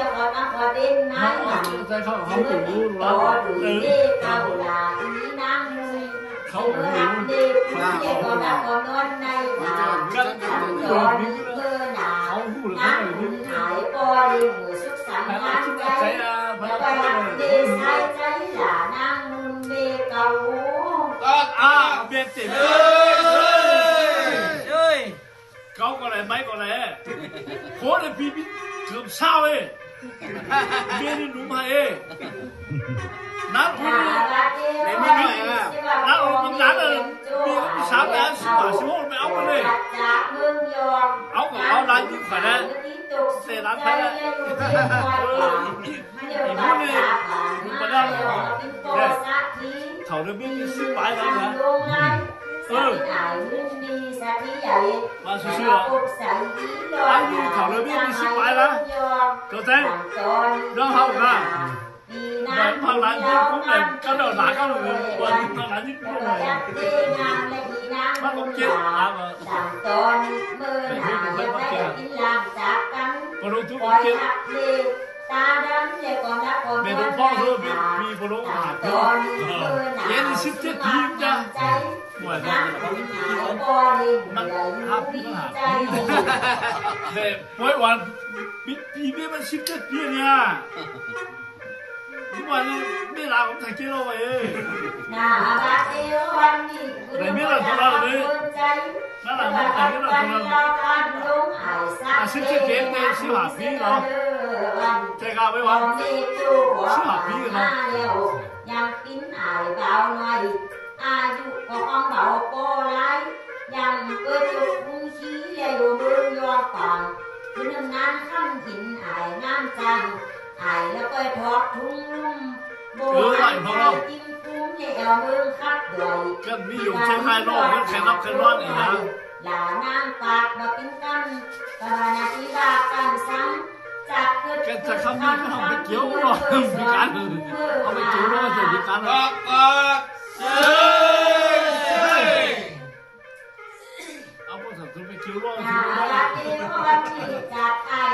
ยวก็นักว่าเด่นนายหนังเมื่อติดต่อดูเด็กเก่าหลาที่นางมุยเมื่อหักเด็กผู้เด็กก็นักก็นอนในบ้านตอนนี้เมื่อหนาวน้ำหุ่นหายปอดีมือสุขสันต์งานใจแล้วไปหักเด็กใส่ใจหลานางมุนเด็กเก่าเบียดติด高过来买过来，活的比更少哎，别的弄嘛哎，那我们没买啊，那我们拿的别的啥的是吧？是我们เอาไปเลยเอาก็เอาร้านยิ่งขนาดเสียร้านไปแล้วอีกคนนึงมาได้เนี่ยเขาเริ่มมีซื้อไปแล้วนะมาซื้อร้านยิ่งเขาเริ่มมีซื้อไปแล้วตัวเต้นน้องเขาค่ะแบบพลังยิ่งคุ้มเลยก็โดนหนาก็เลยวันพลังยิ่งคุ้มเลยมันก็เจ็บนะมันเป็นที่มันไม่เจ็บพอรู้ทุกคนเจ็บเมนูพ่อเธอมีพอรู้หาเธอเย็น17 ทีมจ้ะหวยมันห้าปีก็หาแต่ป่วยวันปีนี้มัน17 ปีเนี่ยทุกวันนี้ไม่ลาผมถ่ายเจ้าไว้แต่ไม่ลาตัวเราเลยนั่นแหละแต่ไม่ลาตัวเรา17 เกมเนี่ย15 ปีเนาะใจกล้าไว้วัน15 ปีเนาะยังกินอายเบาหน่อยอายุของเบาโปไลยังเกิดจุกมุ้งชี้อยู่เมืองยอฝั่งคือหนึ่งงานขั้นหินอายน้ำจังอายแล้วก็ทอดทุ่งลุ่มโบราณใจจิ้มคุ้มเนี่ยเอาเมืองคัดด้วยก็มีอยู่เชียงรายนอกมันแค่นับแค่ร้อนเองนะหลานางปากดอกกินกันปราณาธิบากันซ้ำจากเกิดก็จะคำนี้ก็ทำไปเกี่ยวหรอกมีการเอาไปจูด้วยจะมีการเอาพวกสัตว์ไปเกี่ยวด้วย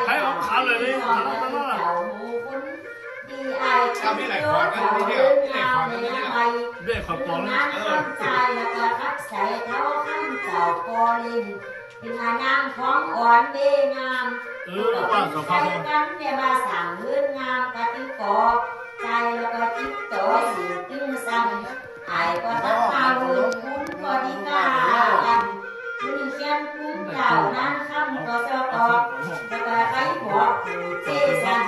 ให้เอาขาเลยนี่ขาแล้วนั่นแหละทำให้หลายคนนะที่เดียวที่หลายคนนะที่เดียวเบี้ยขอบปองเลยใจแล้วก็ทักใส่เท้าขั้นเจ้าปอลินเป็นนางของอ่อนเบงามว่าสภาพกันเนี่ยมาสั่งเลื่อนงามกะติกอใจแล้วก็จิตโตสิจึงสั่งหายก็ทักมาเลื่อนคุ้มก็ดีกากันคุณเขียนคุ้มเจ้านั้นคำก็สะกอบแล้วก็ไขบอกผู้เจสัน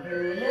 หรือเลื่